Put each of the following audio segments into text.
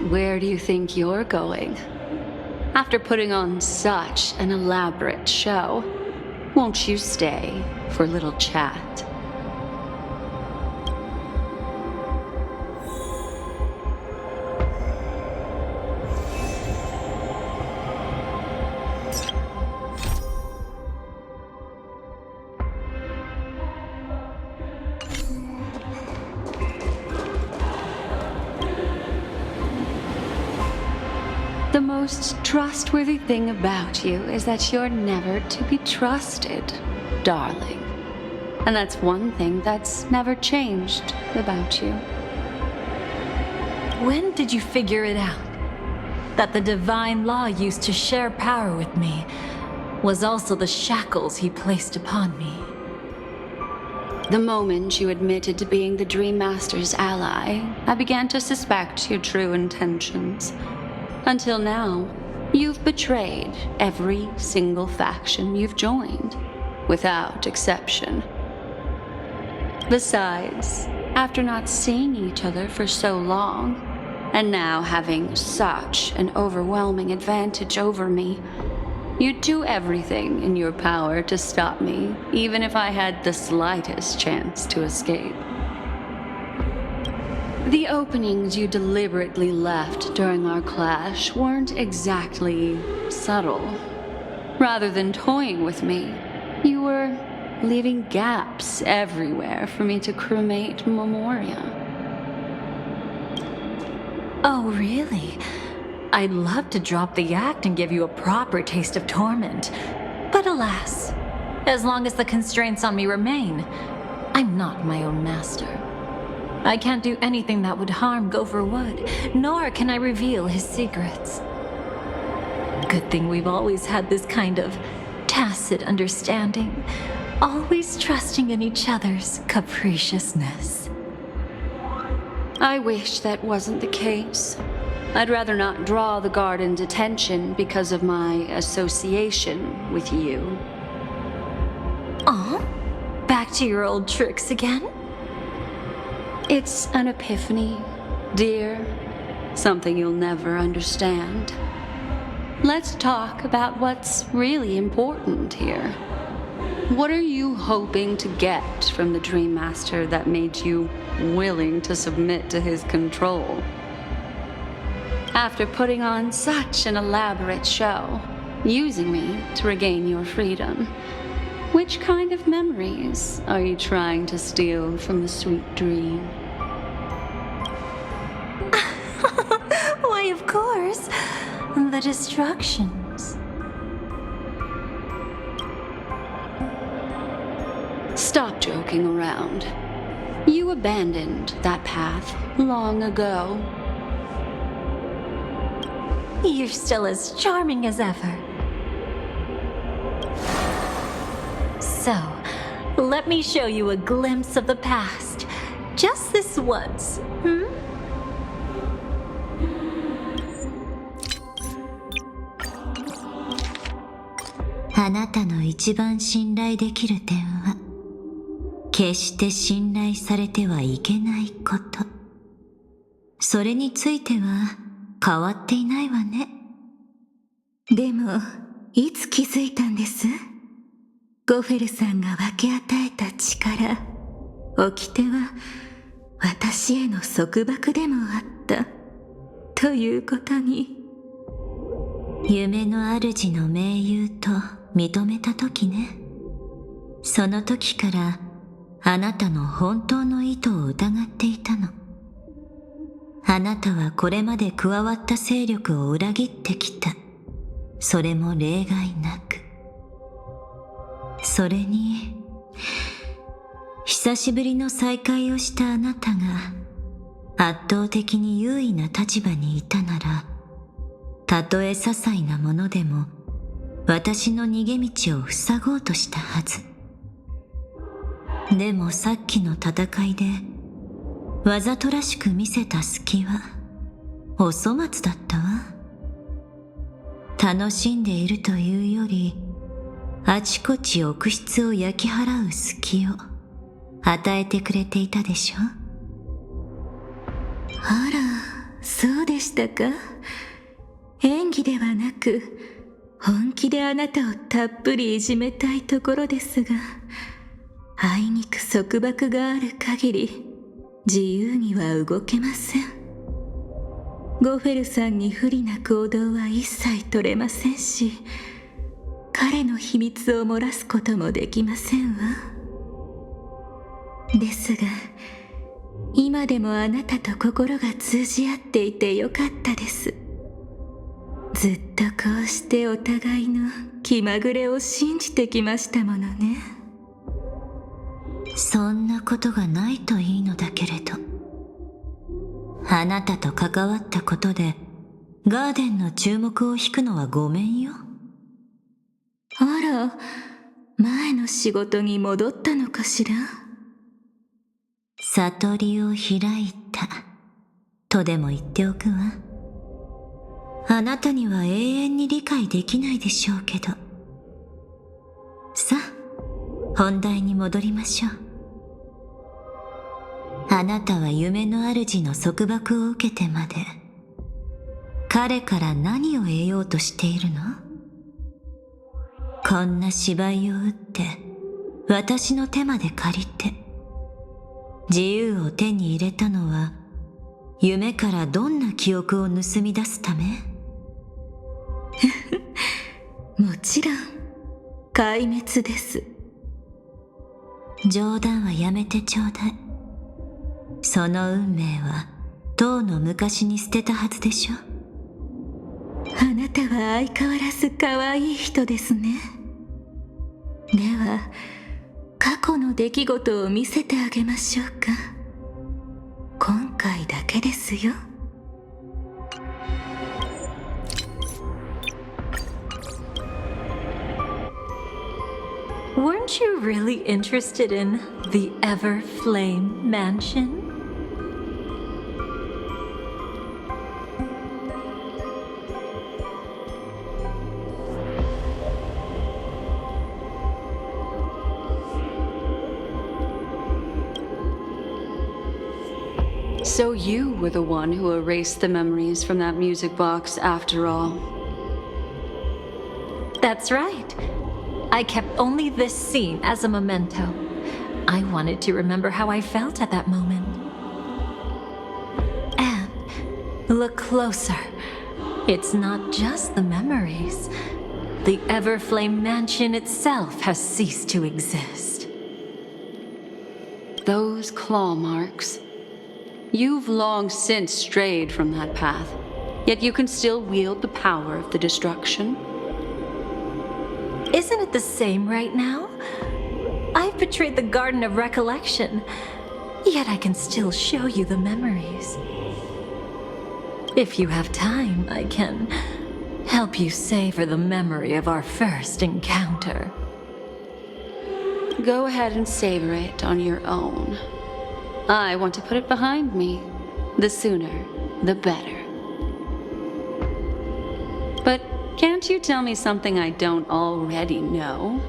Where do you think you're going? After putting on such an elaborate show, won't you stay for a little chat? The most trustworthy thing about you is that you're never to be trusted, darling. And that's one thing that's never changed about you. When did you figure it out? That the divine law used to share power with me was also the shackles he placed upon me. The moment you admitted to being the Dream Master's ally, I began to suspect your true intentions. Until now, you've betrayed every single faction you've joined, without exception. Besides, after not seeing each other for so long, and now having such an overwhelming advantage over me, you'd do everything in your power to stop me, even if I had the slightest chance to escape. The openings you deliberately left during our clash weren't exactly subtle. Rather than toying with me, you were leaving gaps everywhere for me to cremate Memoria. Oh, really? I'd love to drop the act and give you a proper taste of torment. But alas, as long as the constraints on me remain, I'm not my own master. I can't do anything that would harm Gopher Wood, nor can I reveal his secrets. Good thing we've always had this kind of tacit understanding, always trusting in each other's capriciousness. I wish that wasn't the case. I'd rather not draw the garden's attention because of my association with you. Aw, back to your old tricks again? It's an epiphany, dear. Something you'll never understand. Let's talk about what's really important here. What are you hoping to get from the Dream Master that made you willing to submit to his control? After putting on such an elaborate show, using me to regain your freedom, which kind of memories are you trying to steal from the sweet dream? Why, of course, the destructions. Stop joking around. You abandoned that path long ago. You're still as charming as ever. So, let me show you a glimpse of the past. Just this once, hmm? あなたの一番信頼できる点は、決して信頼されてはいけないこと。それについては変わっていないわね。でも、いつ気づいたんです？ゴフェルさんが分け与えた力、掟は私への束縛でもあったということに。夢の主の盟友と認めた時ね。その時からあなたの本当の意図を疑っていたの。あなたはこれまで加わった勢力を裏切ってきた。それも例外なく。それに、久しぶりの再会をしたあなたが圧倒的に優位な立場にいたなら、たとえ些細なものでも私の逃げ道を塞ごうとしたはず。でもさっきの戦いでわざとらしく見せた隙はお粗末だったわ。楽しんでいるというより、あちこち浴室を焼き払う隙を与えてくれていたでしょ。あら、そうでしたか。演技ではなく、本気であなたをたっぷりいじめたいところですが、あいにく束縛がある限り、自由には動けません。ゴフェルさんに不利な行動は一切取れませんし、彼の秘密を漏らすこともできませんわ。ですが、今でもあなたと心が通じ合っていてよかったです。ずっとこうしてお互いの気まぐれを信じてきましたものね。そんなことがないといいのだけれど、あなたと関わったことでガーデンの注目を引くのはごめんよ。あら、前の仕事に戻ったのかしら。悟りを開いたとでも言っておくわ。あなたには永遠に理解できないでしょうけど。さあ、本題に戻りましょう。あなたは夢の主の束縛を受けてまで、彼から何を得ようとしているの？こんな芝居を打って、私の手まで借りて、自由を手に入れたのは、夢からどんな記憶を盗み出すため？もちろん、壊滅です。冗談はやめてちょうだい。その運命は、とうの昔に捨てたはずでしょ。あなたは相変わらず可愛い人ですね。では、過去の出来事を見せてあげましょうか。今回だけですよ。Weren't you really interested in the Everflame Mansion? So you were the one who erased the memories from that music box after all. That's right. I kept only this scene as a memento. I wanted to remember how I felt at that moment. And look closer. It's not just the memories. The Everflame Mansion itself has ceased to exist. Those claw marks. You've long since strayed from that path, yet you can still wield the power of the destruction. Isn't it the same right now? I've betrayed the Garden of Recollection, yet I can still show you the memories. If you have time, I can help you savor the memory of our first encounter. Go ahead and savor it on your own. I want to put it behind me. The sooner, the better. But can't you tell me something I don't already know?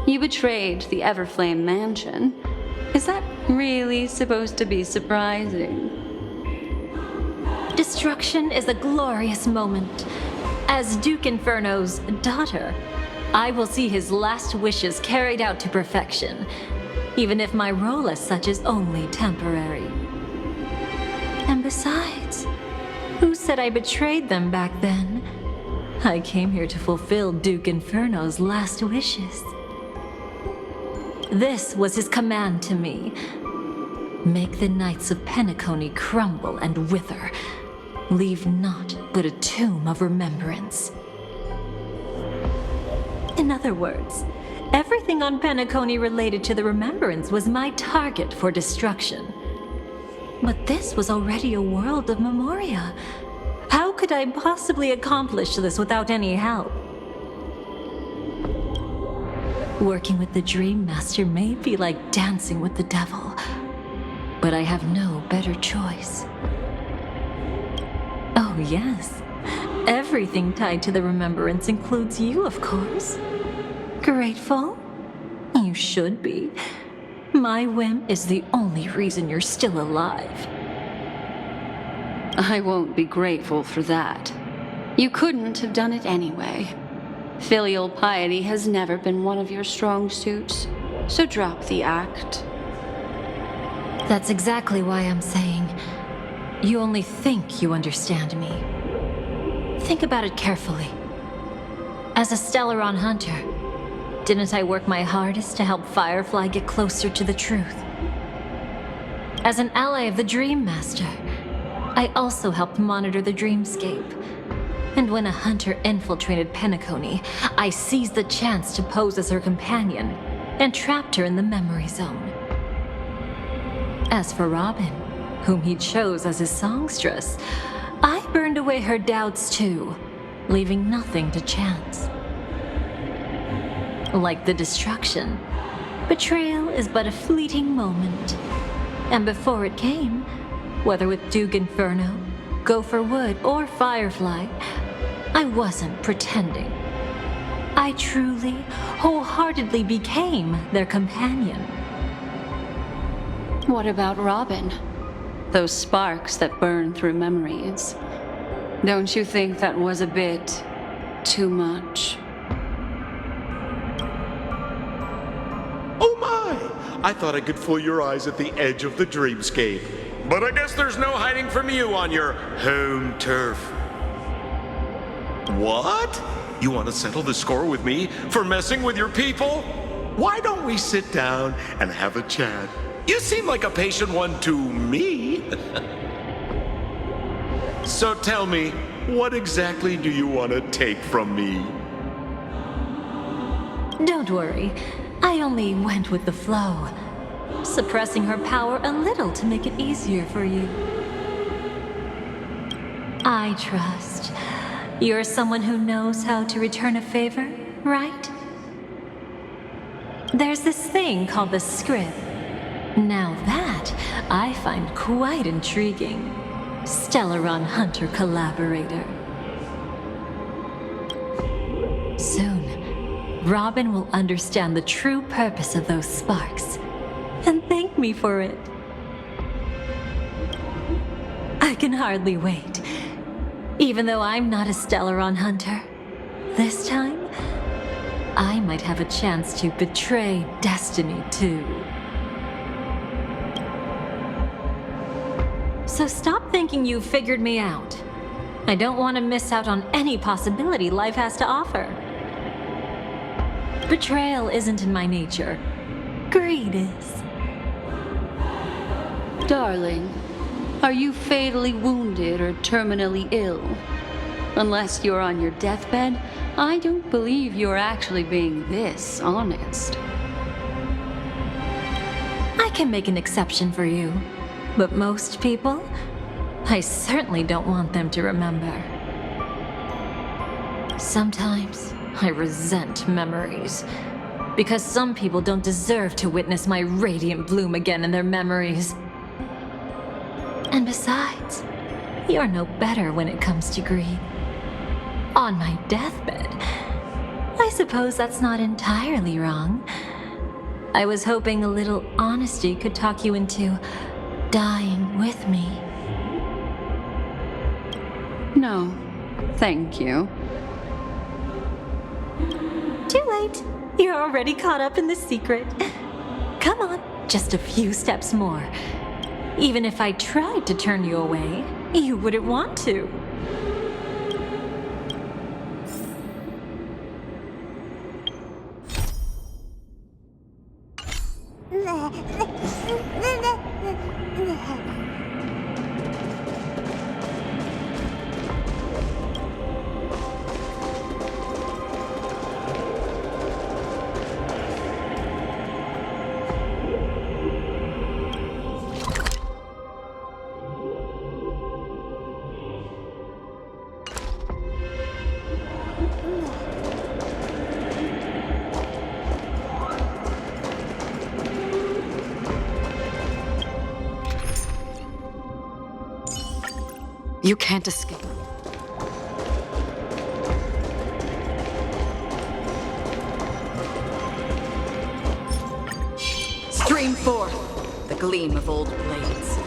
You betrayed the Everflame Mansion. Is that really supposed to be surprising? Destruction is a glorious moment. As Duke Inferno's daughter, I will see his last wishes carried out to perfection, even if my role as such is only temporary. And besides, who said I betrayed them back then? I came here to fulfill Duke Inferno's last wishes. This was his command to me. Make the Knights of Penacony crumble and wither. Leave naught but a tomb of remembrance. In other words, everything on Penacony related to the remembrance was my target for destruction. But this was already a world of memoria. How could I possibly accomplish this without any help? Working with the Dream Master may be like dancing with the devil, but I have no better choice. Oh yes, Everything tied to the remembrance includes you, of course. Grateful? You should be. My whim is the only reason you're still alive. I won't be grateful for that. You couldn't have done it anyway. Filial piety has never been one of your strong suits, so drop the act. That's exactly why I'm saying you only think you understand me. Think about it carefully. As a Stellaron hunter, didn't I work my hardest to help Firefly get closer to the truth? As an ally of the Dream Master, I also helped monitor the dreamscape. And when a hunter infiltrated Penacony, I seized the chance to pose as her companion and trapped her in the memory zone. As for Robin, whom he chose as his songstress, I burned away her doubts too, leaving nothing to chance. Like the destruction, betrayal is but a fleeting moment. And before it came, whether with Duke Inferno, Gopher Wood, or Firefly, I wasn't pretending. I truly, wholeheartedly became their companion. What about Robin? Those sparks that burn through memories. Don't you think that was a bit too much? Oh my! I thought I could fool your eyes at the edge of the dreamscape. But I guess there's no hiding from you on your home turf. What? You want to settle the score with me for messing with your people? Why don't we sit down and have a chat? You seem like a patient one to me. So tell me, what exactly do you want to take from me? Don't worry, I only went with the flow, suppressing her power a little to make it easier for you. I trust you're someone who knows how to return a favor, right? There's this thing called the script. Now that I find quite intriguing. Stellaron Hunter collaborator. Soon, Robin will understand the true purpose of those sparks and thank me for it. I can hardly wait. Even though I'm not a Stellaron hunter, this time, I might have a chance to betray destiny too. So stop thinking you've figured me out. I don't want to miss out on any possibility life has to offer. Betrayal isn't in my nature. Greed is. Darling, are you fatally wounded or terminally ill? Unless you're on your deathbed, I don't believe you're actually being this honest. I can make an exception for you, but most people, I certainly don't want them to remember. Sometimes I resent memories, because some people don't deserve to witness my radiant bloom again in their memories. And besides, you're no better when it comes to greed. On my deathbed, I suppose that's not entirely wrong. I was hoping a little honesty could talk you into dying with me. No, thank you. Too late. You're already caught up in the secret. Come on, just a few steps more. Even if I tried to turn you away, you wouldn't want to. You can't escape. Stream forth the gleam of old blades.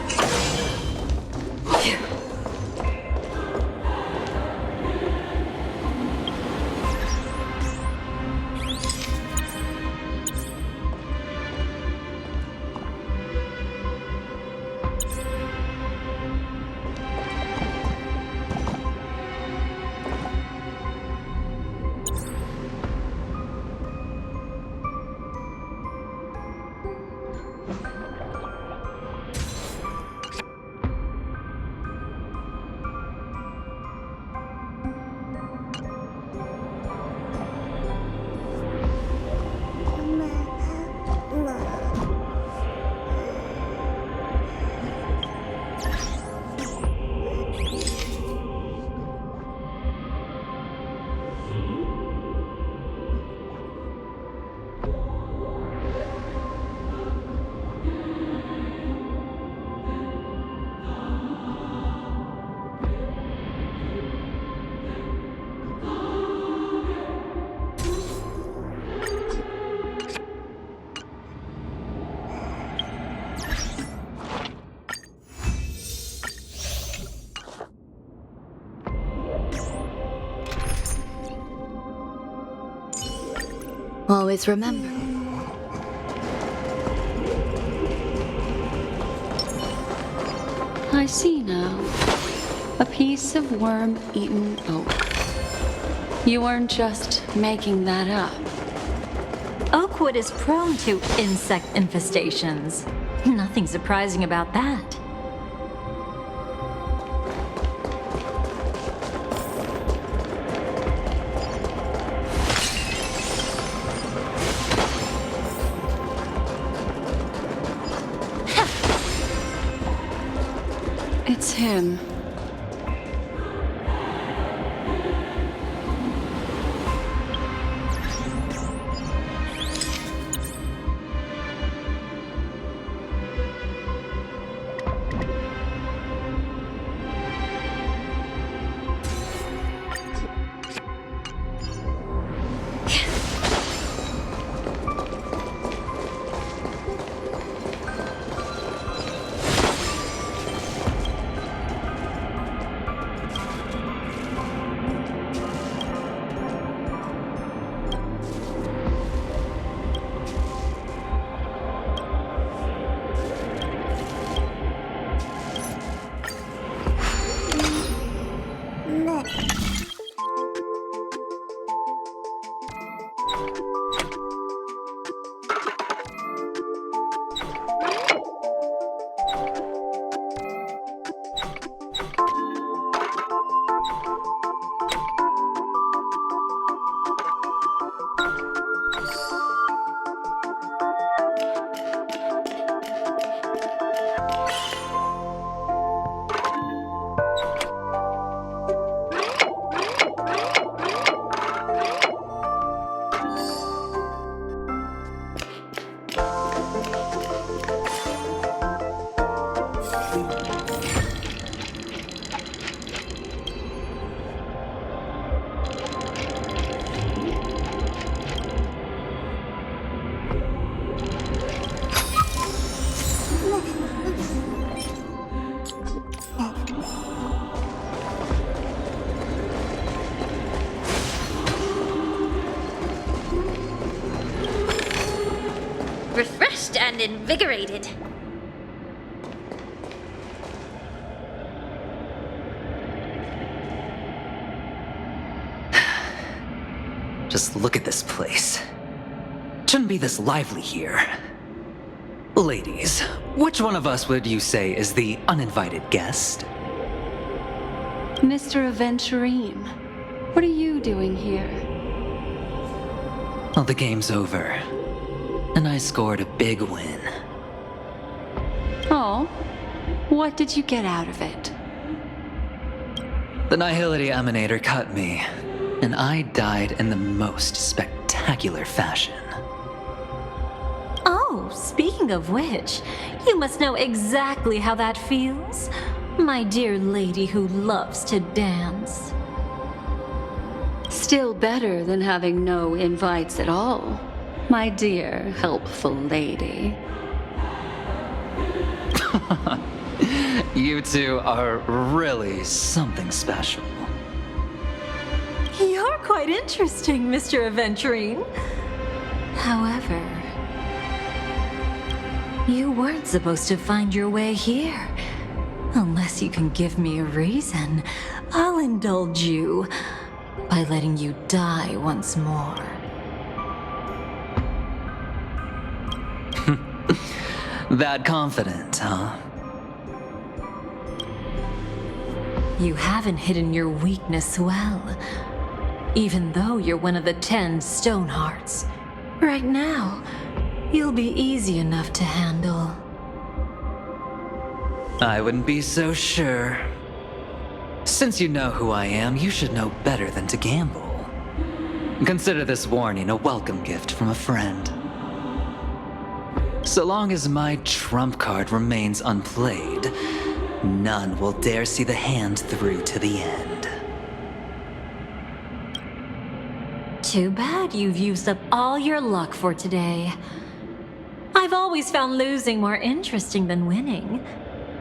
Always remember. I see now. A piece of worm-eaten oak. You weren't just making that up. Oakwood is prone to insect infestations. Nothing surprising about that. It's him. Refreshed and invigorated. Just look at this place. Shouldn't be this lively here. Ladies, which one of us would you say is the uninvited guest? Mr. Aventurine, what are you doing here? Well, the game's over. And I scored a big win. Oh, what did you get out of it? The Nihility Emanator cut me, and I died in the most spectacular fashion. Oh, speaking of which, you must know exactly how that feels. My dear lady who loves to dance. Still better than having no invites at all, my dear helpful lady. You two are really something special. You're quite interesting, Mr. Aventurine. However, you weren't supposed to find your way here. Unless you can give me a reason, I'll indulge you by letting you die once more. That confident, huh? You haven't hidden your weakness well, even though you're one of the 10 stone hearts. Right now, you'll be easy enough to handle. I wouldn't be so sure. Since you know who I am, you should know better than to gamble. Consider this warning a welcome gift from a friend. So long as my trump card remains unplayed, none will dare see the hand through to the end. Too bad you've used up all your luck for today. I've always found losing more interesting than winning.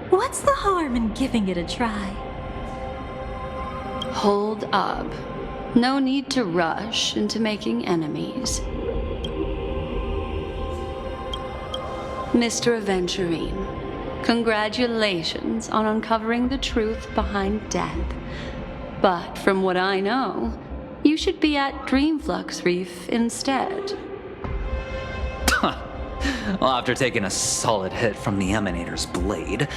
What's the harm in giving it a try? Hold up. No need to rush into making enemies. Mr. Aventurine, congratulations on uncovering the truth behind death. But from what I know, you should be at Dreamflux Reef instead. Well, after taking a solid hit from the Emanator's blade,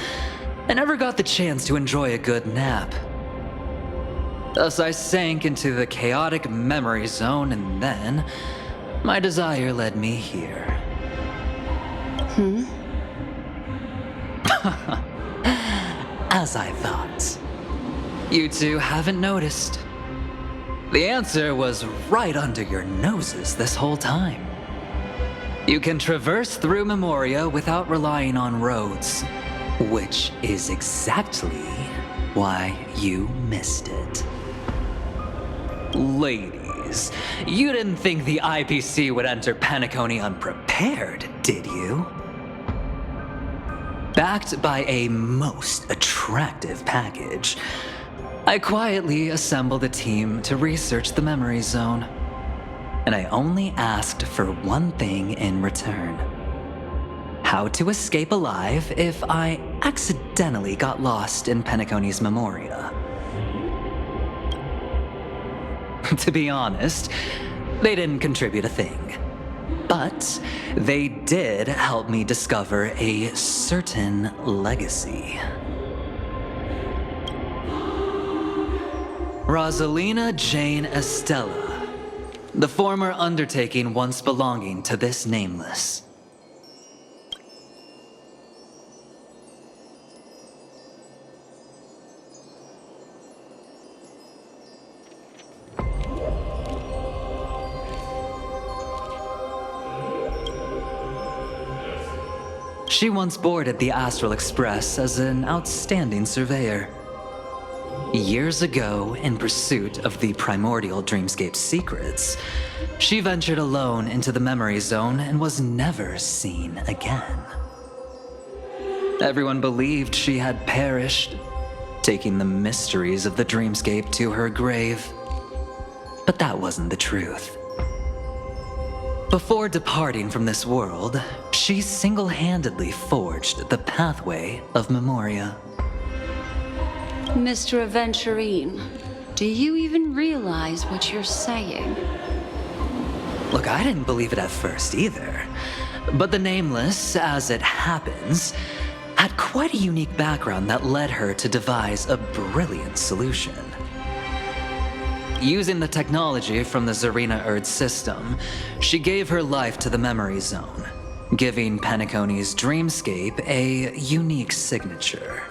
I never got the chance to enjoy a good nap. Thus I sank into the chaotic memory zone, and then my desire led me here. As I thought. You two haven't noticed. The answer was right under your noses this whole time. You can traverse through Memoria without relying on roads, which is exactly why you missed it. Ladies, you didn't think the IPC would enter Penacony unprepared, did you? Backed by a most attractive package, I quietly assembled a team to research the memory zone. And I only asked for one thing in return. How to escape alive if I accidentally got lost in Penacony's Memoria. To be honest, they didn't contribute a thing. But they did help me discover a certain legacy. Rosalina Jane Estella, the former undertaking once belonging to this nameless. She once boarded the Astral Express as an outstanding surveyor. Years ago, in pursuit of the primordial dreamscape secrets, she ventured alone into the memory zone and was never seen again. Everyone believed she had perished, taking the mysteries of the dreamscape to her grave. But that wasn't the truth. Before departing from this world, she single-handedly forged the pathway of Memoria. Mr. Aventurine, do you even realize what you're saying? Look, I didn't believe it at first either. But the Nameless, as it happens, had quite a unique background that led her to devise a brilliant solution. Using the technology from the Zarina Erd system, she gave her life to the memory zone, giving Penacony's dreamscape a unique signature.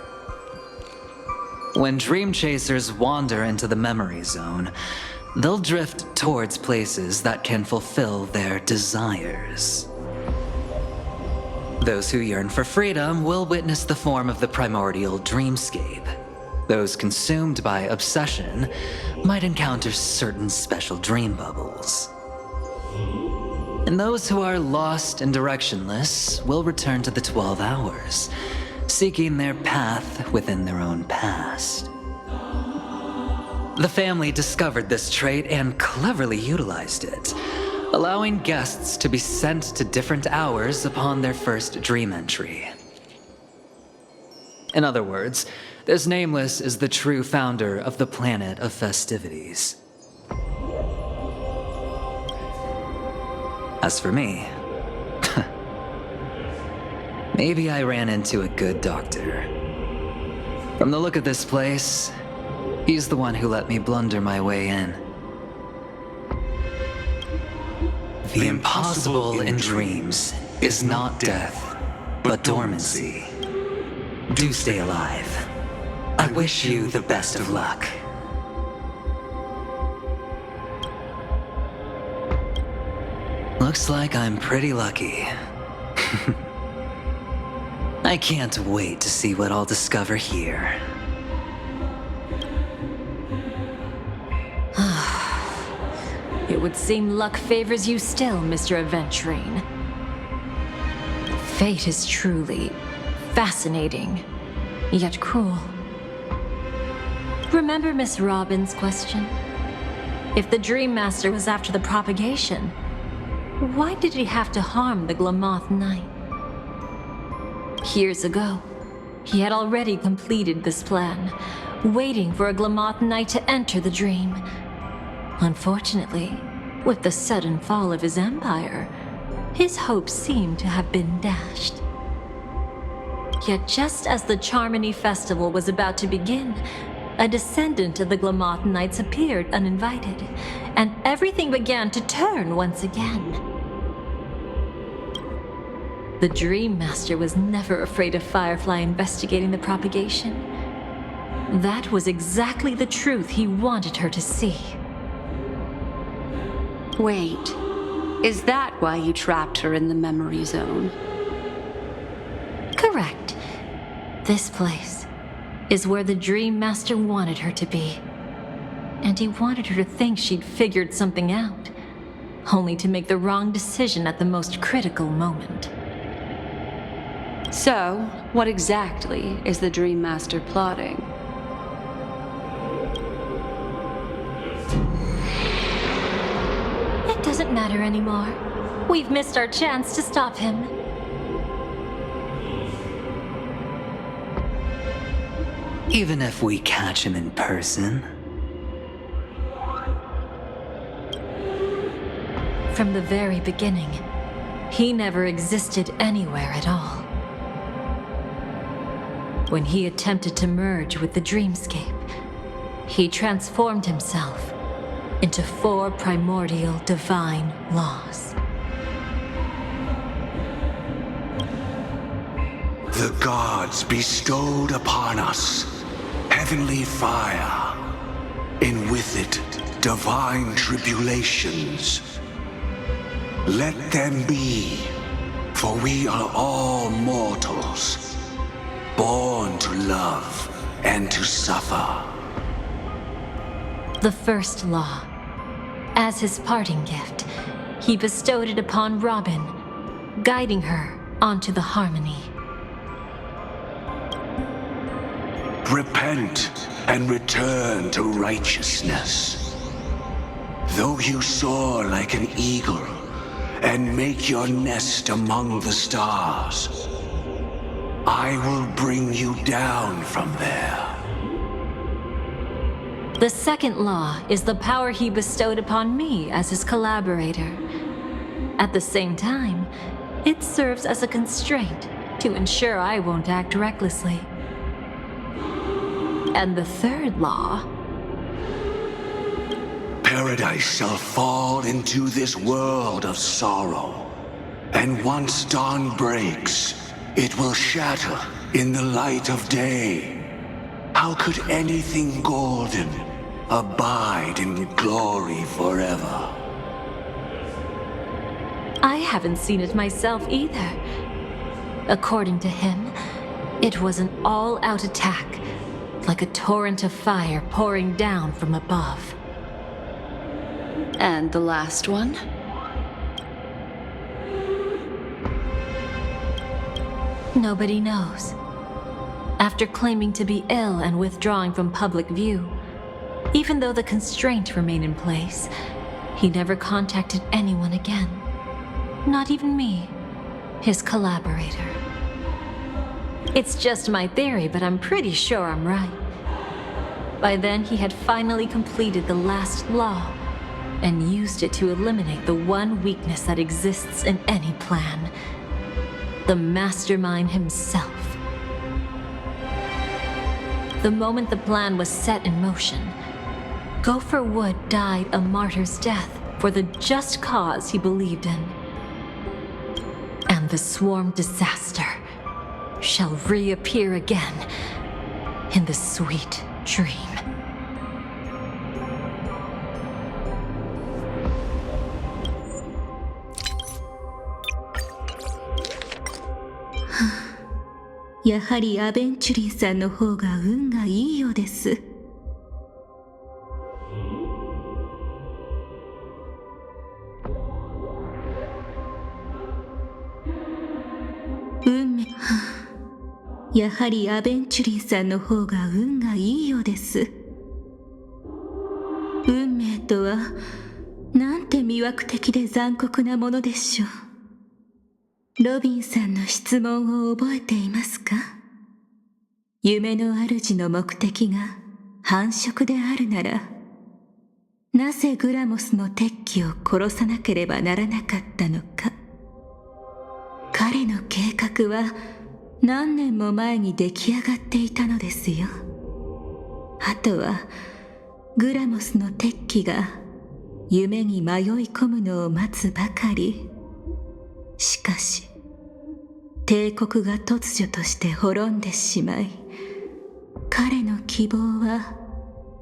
When dream chasers wander into the memory zone, they'll drift towards places that can fulfill their desires. Those who yearn for freedom will witness the form of the primordial dreamscape. Those consumed by obsession might encounter certain special dream bubbles. And those who are lost and directionless will return to the 12 hours, seeking their path within their own past. The family discovered this trait and cleverly utilized it, allowing guests to be sent to different hours upon their first dream entry. In other words, this Nameless is the true founder of the planet of festivities. As for me, maybe I ran into a good doctor. From the look of this place, he's the one who let me blunder my way in. The impossible in dreams is not death, but dormancy. Do stay alive. I wish you the best of luck. Looks like I'm pretty lucky. I can't wait to see what I'll discover here. It would seem luck favors you still, Mr. Aventurine. Fate is truly fascinating, yet cruel. Remember Miss Robin's question? If the Dream Master was after the propagation, why did he have to harm the Glamoth Knight? Years ago, he had already completed this plan, waiting for a Glamoth Knight to enter the dream. Unfortunately, with the sudden fall of his empire, his hopes seem to have been dashed. Yet just as the Charmony Festival was about to begin, a descendant of the Glamoth Knights appeared uninvited, and everything began to turn once again. The Dream Master was never afraid of Firefly investigating the propagation. That was exactly the truth he wanted her to see. Wait, is that why you trapped her in the memory zone? Correct. This place is where the Dream Master wanted her to be. And he wanted her to think she'd figured something out, only to make the wrong decision at the most critical moment. So, what exactly is the Dream Master plotting? It doesn't matter anymore. We've missed our chance to stop him. Even if we catch him in person? From the very beginning, he never existed anywhere at all. When he attempted to merge with the dreamscape, he transformed himself into 4 primordial divine laws. The gods bestowed upon us heavenly fire, and with it divine tribulations. Let them be, for we are all mortals, born to love and to suffer. The first law. As his parting gift, he bestowed it upon Robin, guiding her onto the harmony. Repent and return to righteousness. Though you soar like an eagle and make your nest among the stars, I will bring you down from there. The second law is the power he bestowed upon me as his collaborator. At the same time, it serves as a constraint to ensure I won't act recklessly. And the third law... Paradise shall fall into this world of sorrow, and once dawn breaks, it will shatter in the light of day. How could anything golden abide in glory forever? I haven't seen it myself either. According to him, it was an all-out attack, like a torrent of fire pouring down from above. And the last one? Nobody knows. after claiming to be ill and withdrawing from public view. Even though the constraint remained in place, he never contacted anyone again. Not even me, his collaborator. It's just my theory, but I'm pretty sure I'm right. By then, he had finally completed the last law and used it to eliminate the one weakness that exists in any plan. The mastermind himself. The moment the plan was set in motion, Gopher Wood died a martyr's death for the just cause he believed in. And the swarm disaster shall reappear again in the sweet dream. Ha. やはりアベンチュリンさんの方が運がいいようです。やはりアベンチュリンさんの方が運がいいようです。運命とはなんて魅惑的で残酷なものでしょう。ロビンさんの質問を覚えていますか？夢の主の目的が繁殖であるなら、なぜグラモスの敵機を殺さなければならなかったのか。彼の計画は何年も前に出来上がっていたのですよ。あとはグラモスの敵機が夢に迷い込むのを待つばかり。しかし帝国が突如として滅んでしまい、彼の希望は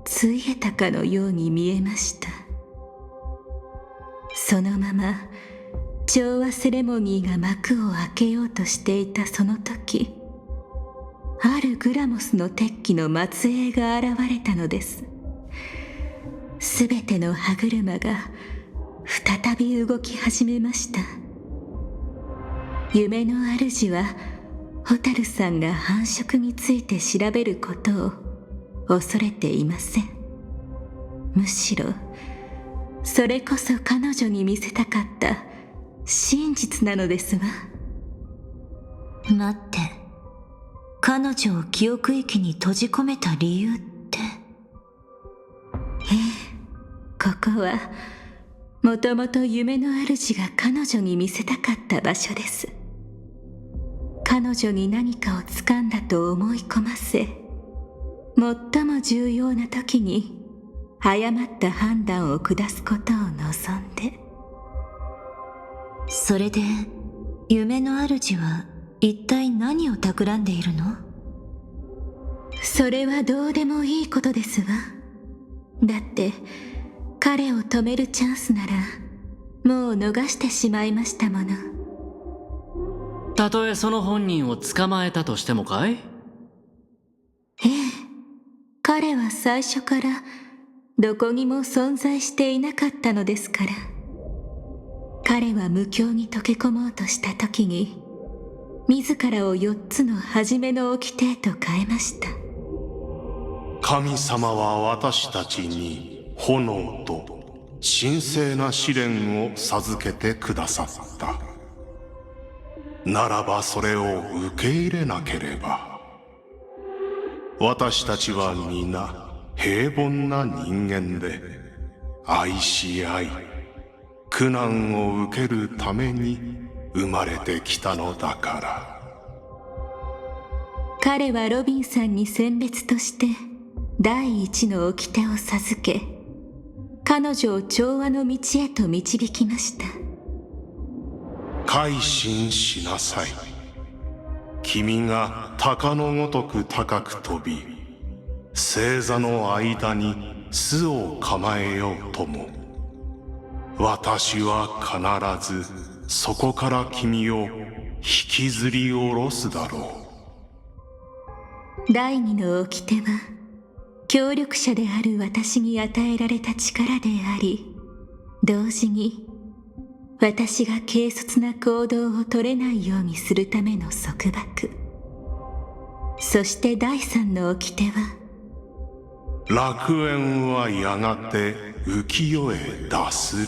ついえたかのように見えました。そのまま調和セレモニーが幕を開けようとしていたその時、あるグラモスの敵機の末裔が現れたのです。すべての歯車が再び動き始めました。夢の主はホタルさんが繁殖について調べることを恐れていません。むしろそれこそ彼女に見せたかった真実なのですわ。待って、彼女を記憶域に閉じ込めた理由って？ええ、ここはもともと夢の主が彼女に見せたかった場所です。彼女に何かを掴んだと思い込ませ、最も重要な時に誤った判断を下すことを望んで。それで夢の主は一体何を企んでいるの？それはどうでもいいことですわ。だって彼を止めるチャンスならもう逃してしまいましたもの。たとえその本人を捕まえたとしてもかい？ええ、彼は最初からどこにも存在していなかったのですから。彼は無境に溶け込もうとした時に、自らを4つの初めの掟へと変えました。神様は私たちに炎と神聖な試練を授けてくださった。ならばそれを受け入れなければ。私たちは皆平凡な人間で、愛し合い苦難を受けるために生まれてきたのだから。彼はロビンさんに選別として第一の掟を授け、彼女を調和の道へと導きました。改心しなさい。君が鷹のごとく高く飛び、星座の間に巣を構えようとも、私は必ずそこから君を引きずり下ろすだろう。第二の掟は協力者である私に与えられた力であり、同時に私が軽率な行動を取れないようにするための束縛。そして第三の掟は、楽園はやがて浮世へ脱する。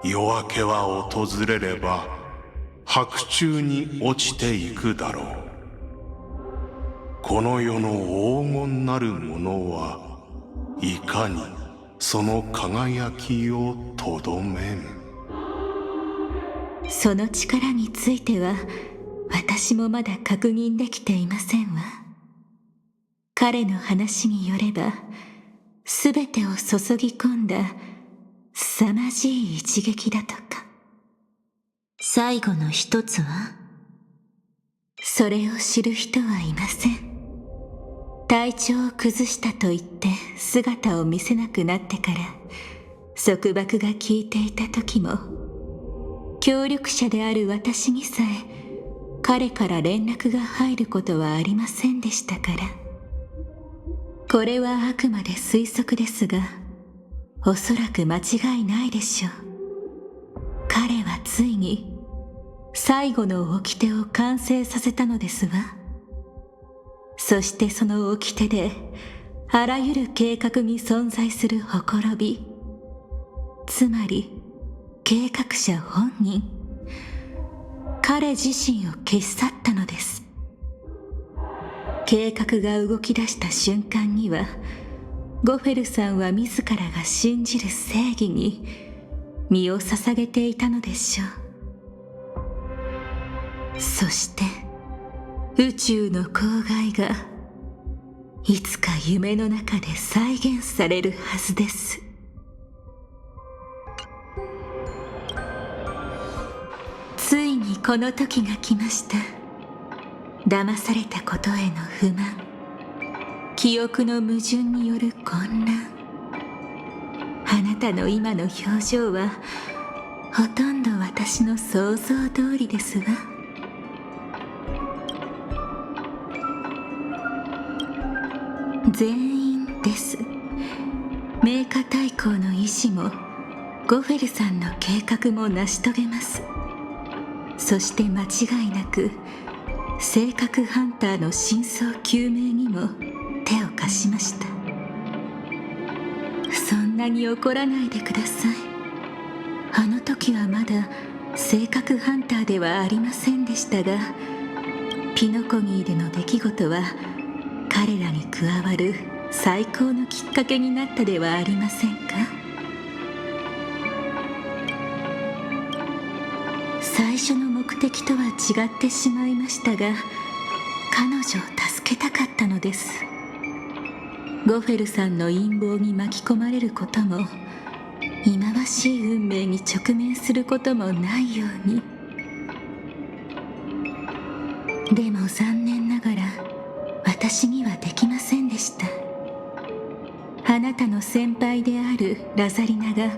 夜明けは訪れれば白昼に落ちていくだろう。この世の黄金なるものはいかにその輝きをとどめん。その力については私もまだ確認できていませんわ。彼の話によれば、すべてを注ぎ込んだ凄まじい一撃だとか。最後の一つは、それを知る人はいません。体調を崩したと言って姿を見せなくなってから束縛が効いていた時も、協力者である私にさえ彼から連絡が入ることはありませんでしたから。これはあくまで推測ですが、おそらく間違いないでしょう。彼はついに最後の掟を完成させたのですわ。そしてその掟であらゆる計画に存在するほころび、つまり計画者本人、彼自身を消し去ったのです。計画が動き出した瞬間には、ゴフェルさんは自らが信じる正義に身を捧げていたのでしょう。そして宇宙の公害がいつか夢の中で再現されるはずです。ついにこの時が来ました。騙されたことへの不満、記憶の矛盾による混乱。あなたの今の表情はほとんど私の想像通りですわ。全員です。名家大公の意志もゴフェルさんの計画も成し遂げます。そして間違いなく性格ハンターの真相究明にも手を貸しました。そんなに怒らないでください。あの時はまだ性格ハンターではありませんでしたが、ピノコギーでの出来事は彼らに加わる最高のきっかけになったではありませんか。最初の目的とは違ってしまいましたが、彼女を助けたかったのです。ゴフェルさんの陰謀に巻き込まれることも、忌まわしい運命に直面することもないように。でも残念ながら私にはできませんでした。あなたの先輩であるラザリナが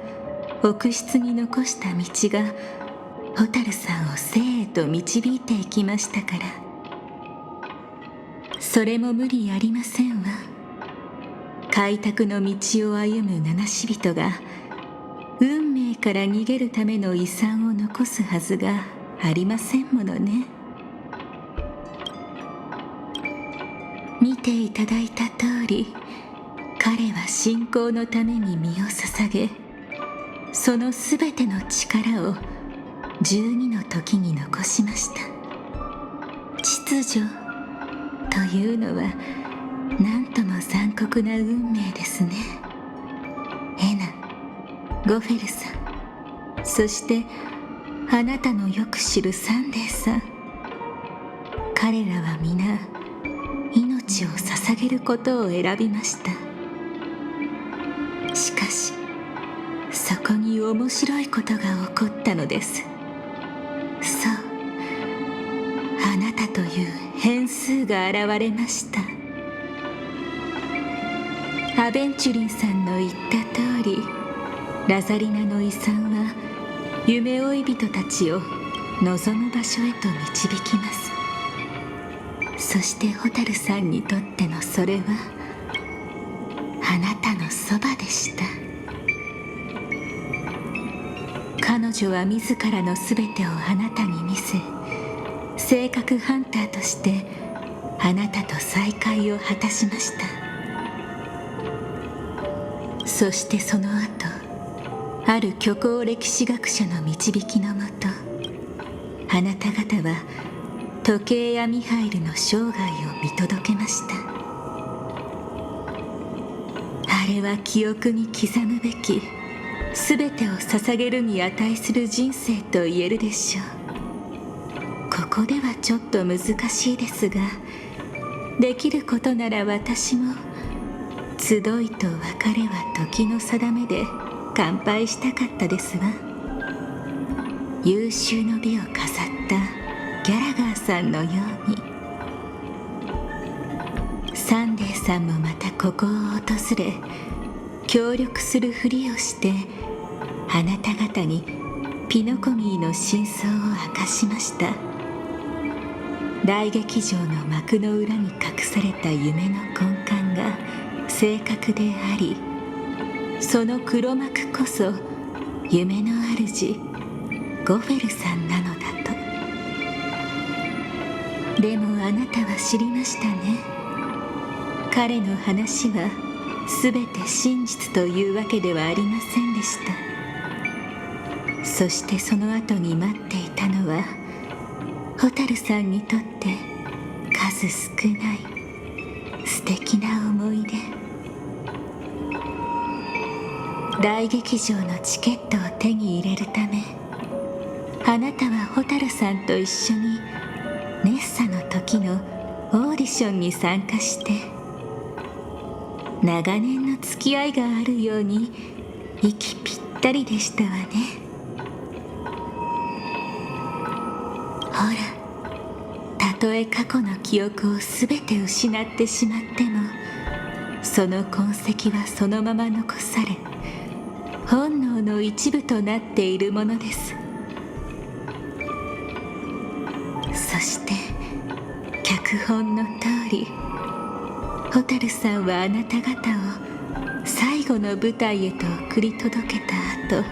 奥室に残した道がホタルさんを生へと導いていきましたから。それも無理ありませんわ。開拓の道を歩む七死人が運命から逃げるための遺産を残すはずがありませんものね。見ていただいた通り、彼は信仰のために身を捧げ、そのすべての力を12の時に残しました。秩序というのはなんとも残酷な運命ですね。エナ、ゴフェルさん、そしてあなたのよく知るサンデーさん、彼らは皆命を捧げることを選びました。しかしそこに面白いことが起こったのです。そう、あなたという変数が現れました。アベンチュリンさんの言った通り、ラザリナの遺産は夢追い人たちを望む場所へと導きます。そしてホタルさんにとってのそれはあなたのそばでした。彼女は自らのすべてをあなたに見せ、性格ハンターとしてあなたと再会を果たしました。そしてその後、ある虚構歴史学者の導きのもと、あなた方は時計やミハイルの生涯を見届けました。あれは記憶に刻むべき、全てを捧げるに値する人生と言えるでしょう。ここではちょっと難しいですが、できることなら私も集いと別れは時の定めで乾杯したかったですわ。有終の美を飾ったギャラガーさんのように。サンデーさんもまたここを訪れ、協力するふりをしてあなた方にピノコミーの真相を明かしました。大劇場の幕の裏に隠された夢の根幹が正確であり、その黒幕こそ夢の主ゴフェルさんなのだと。でもあなたは知りましたね。彼の話は全て真実というわけではありませんでした。そしてその後に待っていたのは、蛍さんにとって数少ない素敵な思い出。大劇場のチケットを手に入れるため、あなたは蛍さんと一緒にネッサの時のオーディションに参加して、長年の付き合いがあるように息ぴったりでしたわね。ほら、たとえ過去の記憶を全て失ってしまっても、その痕跡はそのまま残され、本能の一部となっているものです。そして脚本の通り、蛍さんはあなた方を最後の舞台へと送り届けた後、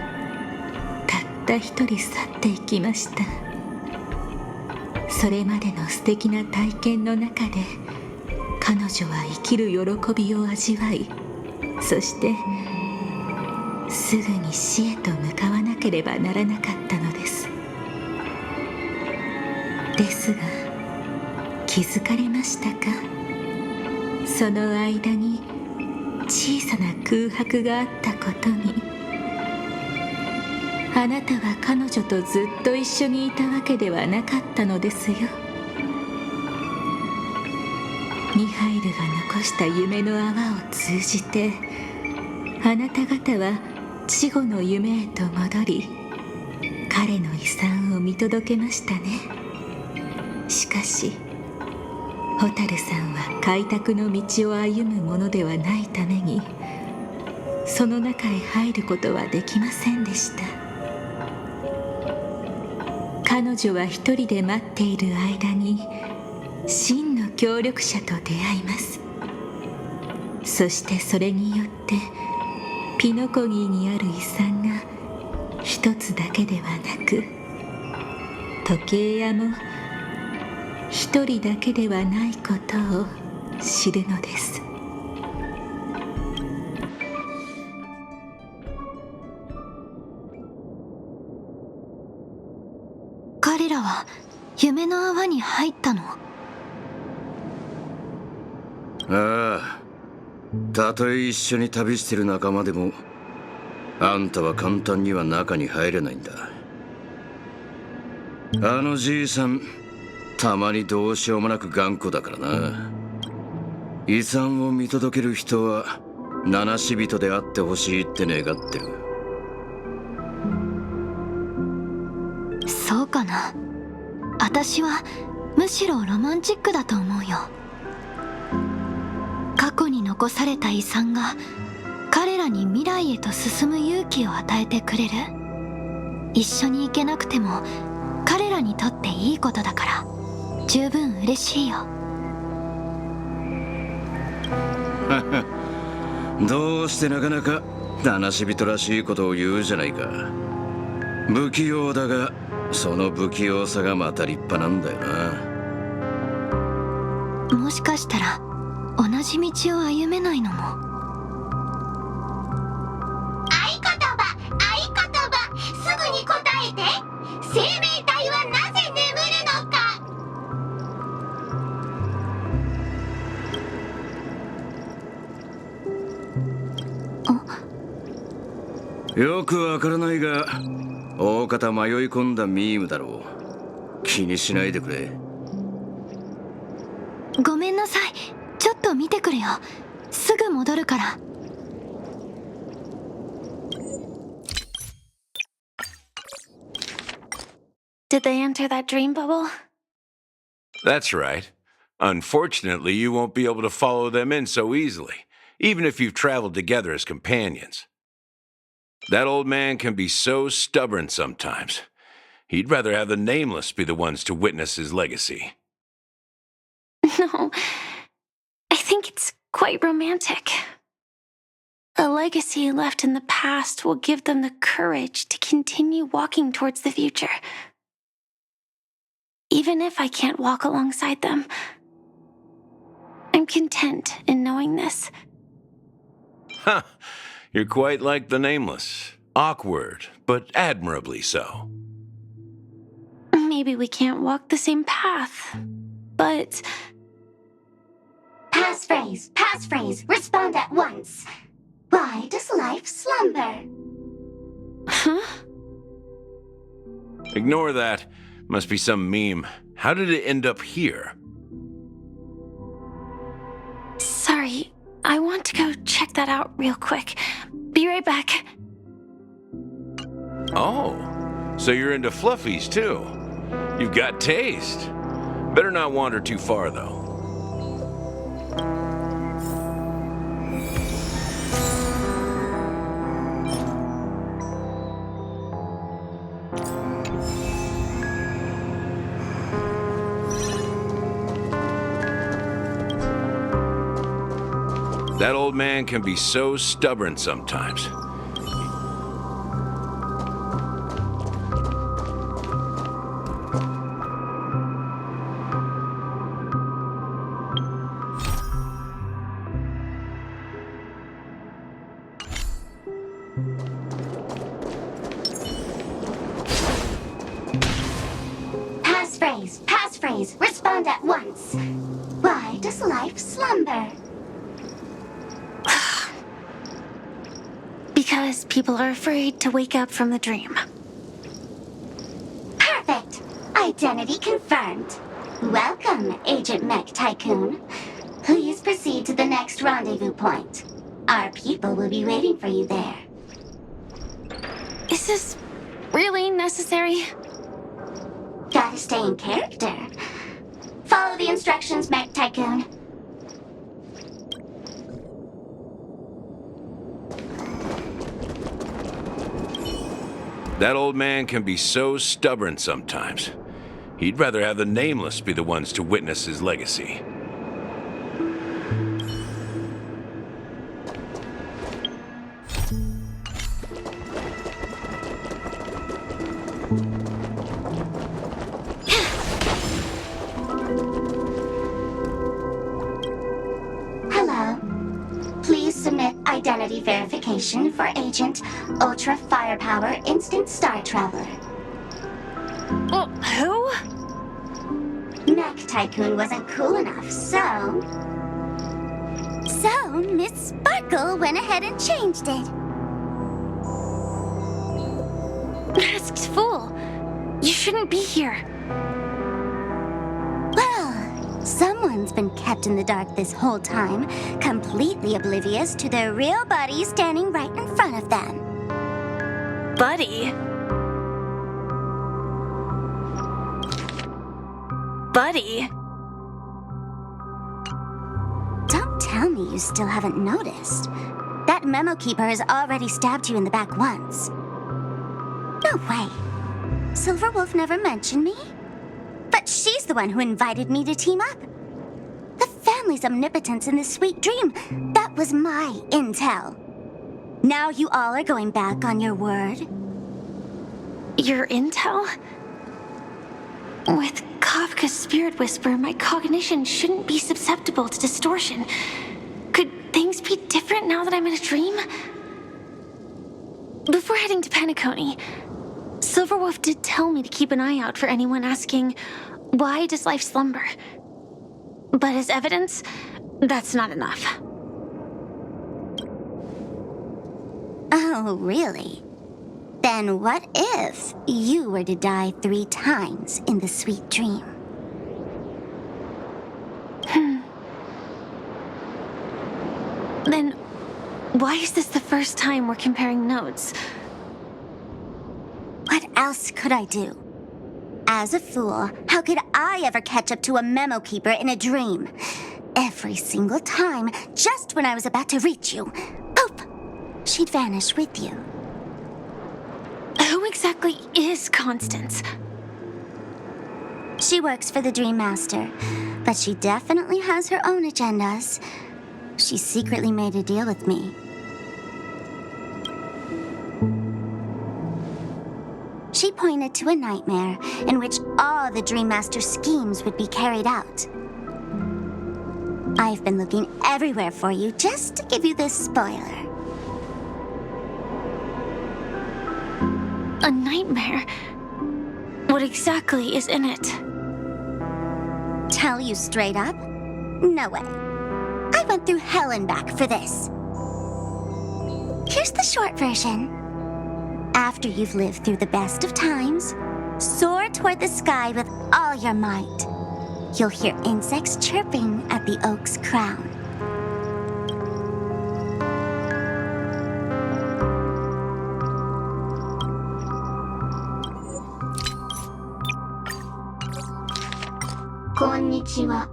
たった一人去っていきました。それまでの素敵な体験の中で、彼女は生きる喜びを味わい、そしてすぐに死へと向かわなければならなかったのです。ですが、気づかれましたか？その間に小さな空白があったことに。あなたは彼女とずっと一緒にいたわけではなかったのですよ。ミハイルが残した夢の泡を通じて、あなた方は死後の夢へと戻り、彼の遺産を見届けましたね。しかし蛍さんは開拓の道を歩むものではないために、その中へ入ることはできませんでした。彼女は一人で待っている間に真の協力者と出会います。そしてそれによってピノコギーにある遺産が一つだけではなく、時計屋も一人だけではないことを知るのです。彼らは夢の泡に入ったの？ああ、たとえ一緒に旅してる仲間でも、あんたは簡単には中に入れないんだ。あのじいさん、たまにどうしようもなく頑固だからな。遺産を見届ける人は七死人であってほしいって願ってる。そうかな。私はむしろロマンチックだと思うよ。過去に残された遺産が彼らに未来へと進む勇気を与えてくれる。一緒に行けなくても彼らにとっていいことだから十分嬉しいよ。どうしてなかなか七死人らしいことを言うじゃないか。不器用だが、その不器用さがまた立派なんだよな。もしかしたら同じ道を歩めないのも。合言葉、すぐに答えて。生命体はなぜ眠るのか。よくわからないが、大方迷い込んだミームだろう。気にしないでくれ。ごめんなさい、ちょっと見てくるよ。すぐ戻るから。Did they enter that dream bubble? That's right. Unfortunately, you won't be able to follow them in so easily, even if you've traveled together as companions. That old man can be so stubborn sometimes. He'd rather have the Nameless be the ones to witness his legacy. No, I think it's quite romantic. A legacy left in the past will give them the courage to continue walking towards the future. Even if I can't walk alongside them, I'm content in knowing this. Huh. You're quite like the Nameless. Awkward, but admirably so. Maybe we can't walk the same path, but... Passphrase, respond at once. Why does life slumber? Huh? Ignore that. Must be some meme. How did it end up here? Sorry, I want to go check that out real quick. Be right back. Oh, so you're into fluffies too. You've got taste. Better not wander too far though. That old man can be so stubborn sometimes. Passphrase, respond at once. Why does life slumber? Because people are afraid to wake up from the dream. Perfect! Identity confirmed. Welcome, Agent Mech Tycoon. Please proceed to the next rendezvous point. Our people will be waiting for you there. Is this really necessary? Gotta stay in character. Follow the instructions, Mech Tycoon. That old man can be so stubborn sometimes. He'd rather have the Nameless be the ones to witness his legacy. Hello. Please submit identity verification for Agent Ultra Firepower Instant Star Traveler. Who? Mech Tycoon wasn't cool enough, so Miss Sparkle went ahead and changed it. Masked fool! You shouldn't be here. Well, someone's been kept in the dark this whole time, completely oblivious to their real buddy standing right in front of them. Buddy? Buddy? Don't tell me you still haven't noticed. That memo keeper has already stabbed you in the back once. No way. Silverwolf never mentioned me? But she's the one who invited me to team up. The family's omnipotence in this sweet dream, that was my intel. Now you all are going back on your word? Your intel? With Kafka's spirit whisper, my cognition shouldn't be susceptible to distortion. Could things be different now that I'm in a dream? Before heading to Penacony, Silverwolf did tell me to keep an eye out for anyone asking, why does life slumber? But as evidence, that's not enough. Oh, really? Then what if you were to die 3 times in the sweet dream? Then why is this the first time we're comparing notes? What else could I do? As a fool, how could I ever catch up to a memo keeper in a dream? Every single time, just when I was about to reach you, poof, she'd vanish with you. Who exactly is Constance? She works for the Dream Master, but she definitely has her own agendas. She secretly made a deal with me. She pointed to a nightmare in which all the Dream Master's schemes would be carried out. I've been looking everywhere for you just to give you this spoiler. A nightmare? What exactly is in it? Tell you straight up? No way. I went through hell and back for this. Here's the short version. After you've lived through the best of times, soar toward the sky with all your might. You'll hear insects chirping at the oak's crown. Konnichiwa.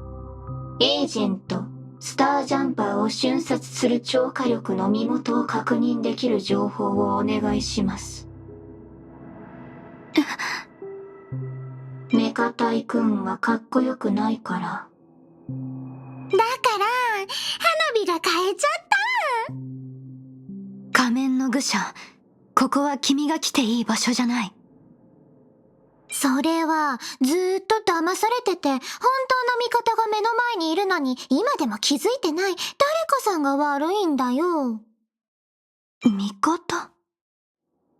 エージェント、スタージャンパーを瞬殺する超火力の身元を確認できる情報をお願いします。メカタイ君はかっこよくないから。だから、花火が変えちゃった。仮面の愚者、ここは君が来ていい場所じゃない。それは、ずーっと騙されてて、本当の味方が目の前にいるのに、今でも気づいてない誰かさんが悪いんだよ。味方？あ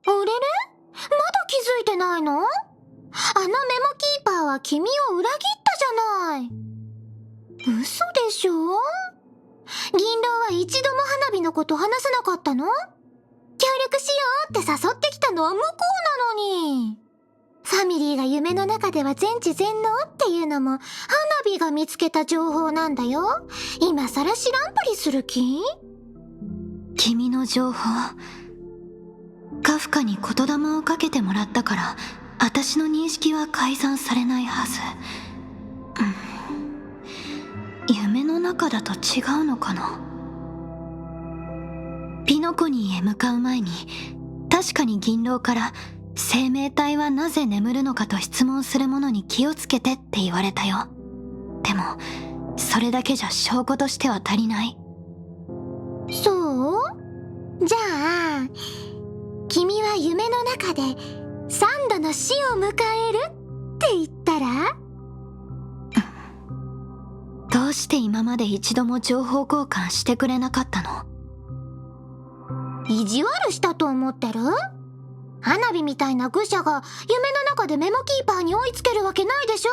れれ？まだ気づいてないの？あのメモキーパーは君を裏切ったじゃない。嘘でしょ？銀狼は一度も花火のこと話さなかったの？協力しようって誘ってきたのは向こうなのに。ファミリーが夢の中では全知全能っていうのも花火が見つけた情報なんだよ。今さら知らんぷりする気？君の情報、カフカに言霊をかけてもらったから私の認識は改ざんされないはず。夢の中だと違うのかな。ピノコニーへ向かう前に確かに銀狼から生命体はなぜ眠るのかと質問する者に気をつけてって言われたよ。でもそれだけじゃ証拠としては足りない。そう？じゃあ君は夢の中で3度の死を迎えるって言ったら？どうして今まで一度も情報交換してくれなかったの？意地悪したと思ってる？花火みたいな愚者が夢の中でメモキーパーに追いつけるわけないでしょ？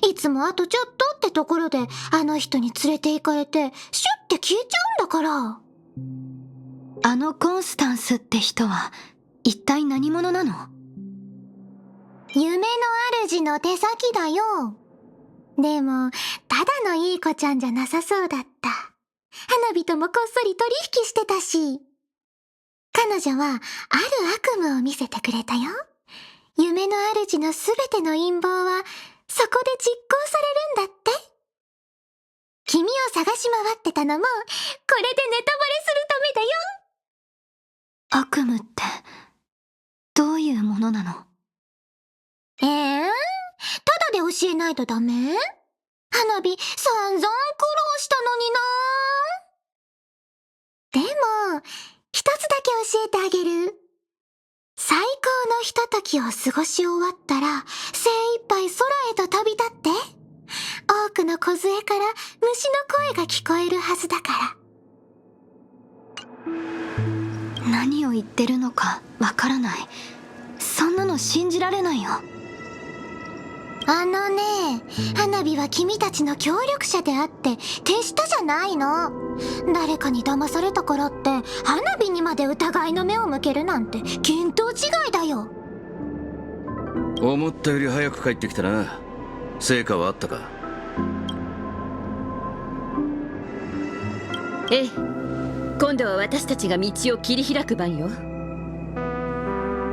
いつもあとちょっとってところであの人に連れて行かれてシュッて消えちゃうんだから。あのコンスタンスって人は一体何者なの？夢の主の手先だよ。でもただのいい子ちゃんじゃなさそうだった。花火ともこっそり取引してたし。彼女はある悪夢を見せてくれたよ。夢の主のすべての陰謀はそこで実行されるんだって。君を探し回ってたのもこれでネタバレするためだよ。悪夢ってどういうものなの？ただで教えないとダメ？花火散々苦労したのにな。でも一つだけ教えてあげる。最高のひとときを過ごし終わったら、精一杯空へと飛び立って。多くの梢から虫の声が聞こえるはずだから。何を言ってるのかわからない。そんなの信じられないよ。花火は君たちの協力者であって手下じゃないの。誰かに騙されたからって花火にまで疑いの目を向けるなんて見当違いだよ。思ったより早く帰ってきたな。成果はあったか？ええ、今度は私たちが道を切り開く番よ。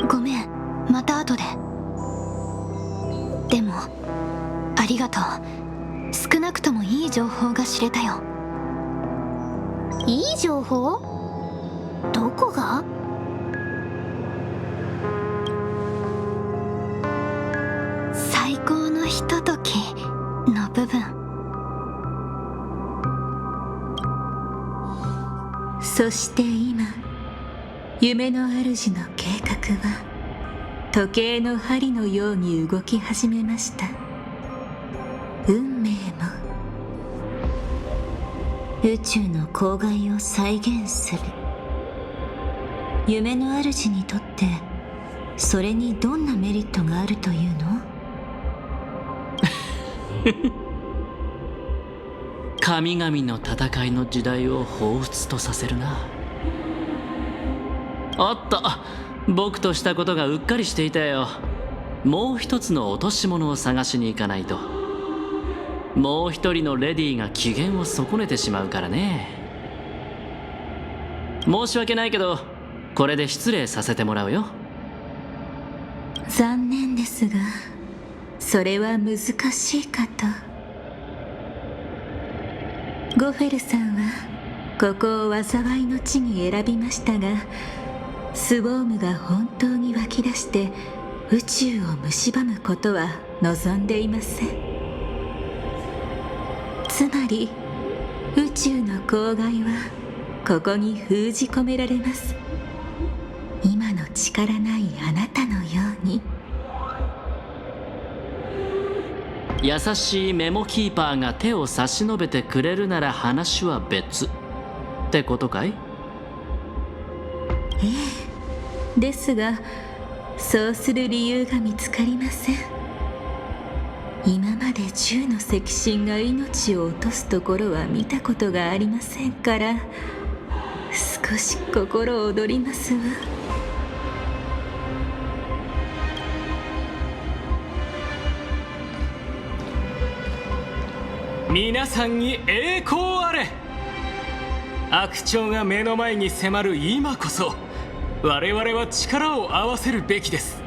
ごめん、また後で。でもありがとう。少なくともいい情報が知れたよ。いい情報？どこが？最高のひとときの部分。そして今、夢の主の計画は時計の針のように動き始めました。運命も宇宙の公害を再現する。夢の主にとってそれにどんなメリットがあるというの？神々の戦いの時代を彷彿とさせるな。おっと、僕としたことがうっかりしていたよ。もう一つの落とし物を探しに行かないと。もう一人のレディーが機嫌を損ねてしまうからね。申し訳ないけど、これで失礼させてもらうよ。残念ですが、それは難しいかと。ゴフェルさんはここを災いの地に選びましたが、スウォームが本当に湧き出して宇宙を蝕むことは望んでいません。つまり宇宙の公害はここに封じ込められます。今の力ないあなたのように。優しいメモキーパーが手を差し伸べてくれるなら話は別ってことかい？ええ、ですがそうする理由が見つかりません。今まで10の赤心が命を落とすところは見たことがありませんから、少し心躍りますわ。皆さんに栄光あれ。悪鳥が目の前に迫る今こそ我々は力を合わせるべきです。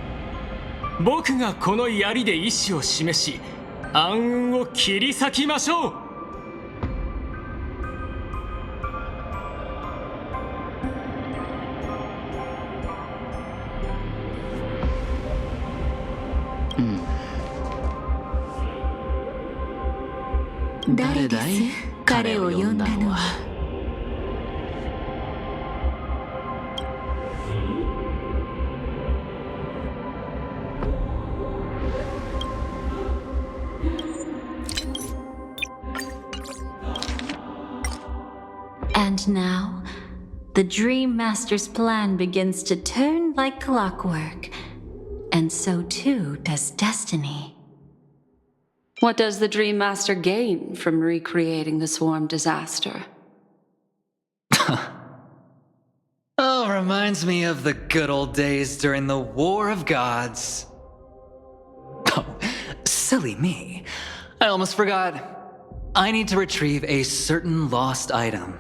僕がこの槍で意志を示し、暗雲を切り裂きましょう。誰だい？彼を呼んだのは。And now, the Dream Master's plan begins to turn like clockwork, and so too does destiny. What does the Dream Master gain from recreating the swarm disaster? Oh, reminds me of the good old days during the War of Gods. Oh, silly me. I almost forgot. I need to retrieve a certain lost item.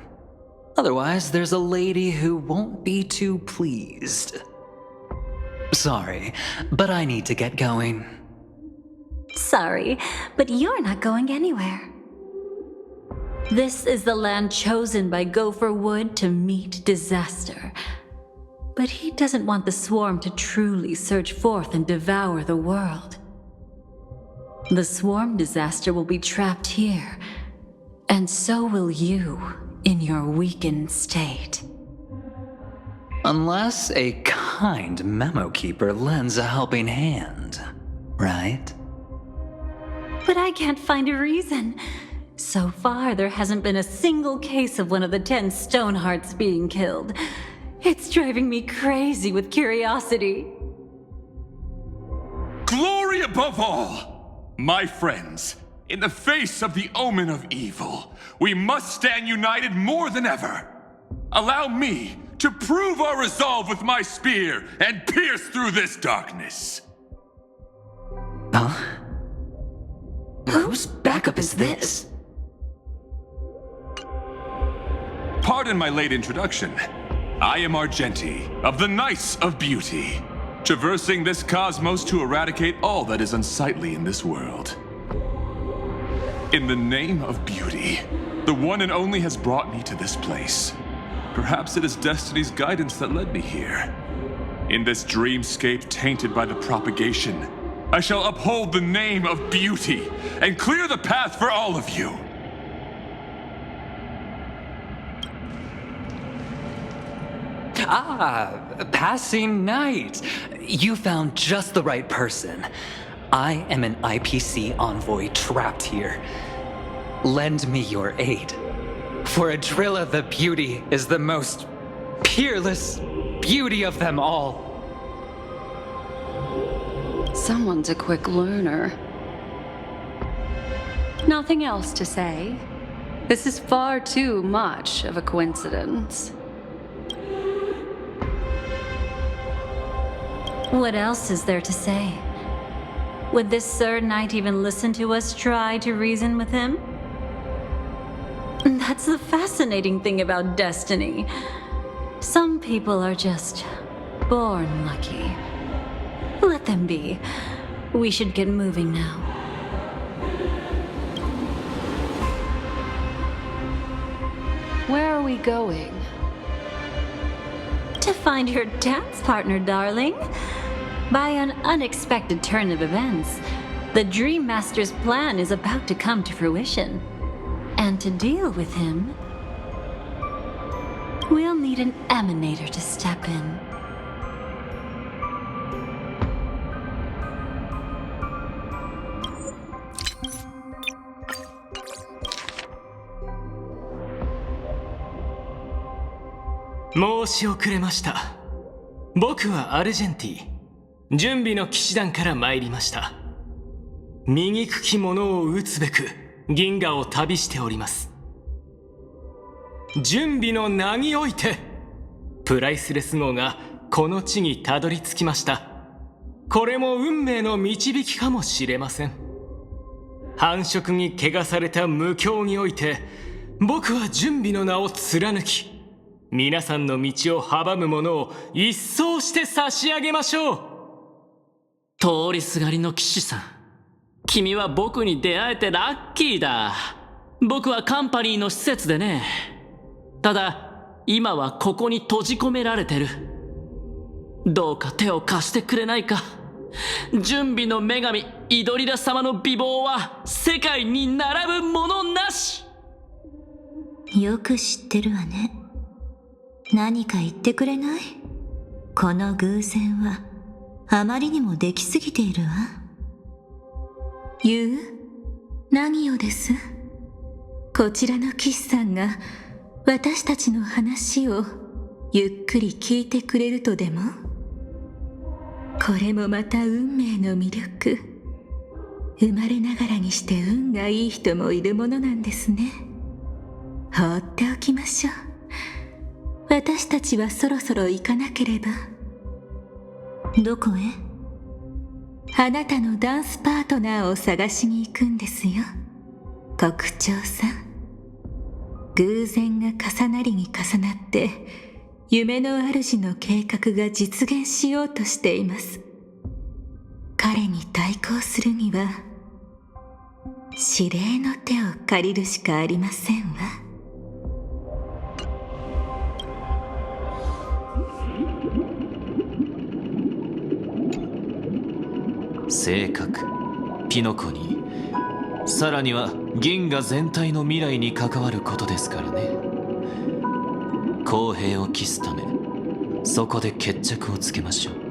Otherwise, there's a lady who won't be too pleased. Sorry, but I need to get going. Sorry, but you're not going anywhere. This is the land chosen by Gopher Wood to meet disaster. But he doesn't want the swarm to truly surge forth and devour the world. The swarm disaster will be trapped here, and so will you in your weakened state. Unless a kind memo keeper lends a helping hand, right? But I can't find a reason. So far, there hasn't been a single case of one of the 10 Stonehearts being killed. It's driving me crazy with curiosity. Glory above all! My friends, in the face of the omen of evil, we must stand united more than ever. Allow me to prove our resolve with my spear and pierce through this darkness. Huh? Whose backup is this? Pardon my late introduction. I am Argenti, of the Knights of Beauty, traversing this cosmos to eradicate all that is unsightly in this world. In the name of beauty, the one and only has brought me to this place. Perhaps it is destiny's guidance that led me here. In this dreamscape tainted by the propagation, I shall uphold the name of beauty and clear the path for all of you. Ah, passing knight. You found just the right person. I am an IPC envoy trapped here. Lend me your aid. For Adrilla the Beauty is the most peerless beauty of them all. Someone's a quick learner. Nothing else to say. This is far too much of a coincidence. What else is there to say? Would this Sir Knight even listen to us try to reason with him? That's the fascinating thing about destiny. Some people are just born lucky. Let them be. We should get moving now. Where are we going? To find your dance partner, darling. By an unexpected turn of events, the Dream Master's plan is about to come to fruition. And to deal with him, we'll need an emanator to step in.申し遅れました。僕はアルジェンティ。準備の騎士団から参りました。醜き者を討つべく銀河を旅しております。準備の名においてプライスレス号がこの地にたどり着きました。これも運命の導きかもしれません。繁殖に汚された無境において僕は準備の名を貫き、皆さんの道を阻む者を一掃して差し上げましょう。通りすがりの騎士さん、君は僕に出会えてラッキーだ。僕はカンパニーの施設でね。ただ今はここに閉じ込められてる。どうか手を貸してくれないか。準備の女神イドリラ様の美貌は世界に並ぶものなし。よく知ってるわね。何か言ってくれない？この偶然はあまりにもできすぎているわ。言う？何をです？こちらの騎士さんが私たちの話をゆっくり聞いてくれるとでも？これもまた運命の魅力。生まれながらにして運がいい人もいるものなんですね。放っておきましょう。私たちはそろそろ行かなければ。どこへ？あなたのダンスパートナーを探しに行くんですよ、国長さん。偶然が重なりに重なって夢の主の計画が実現しようとしています。彼に対抗するには指令の手を借りるしかありませんわ。性格、ピノコに、さらには銀河全体の未来に関わることですからね。公平を期すため、そこで決着をつけましょう。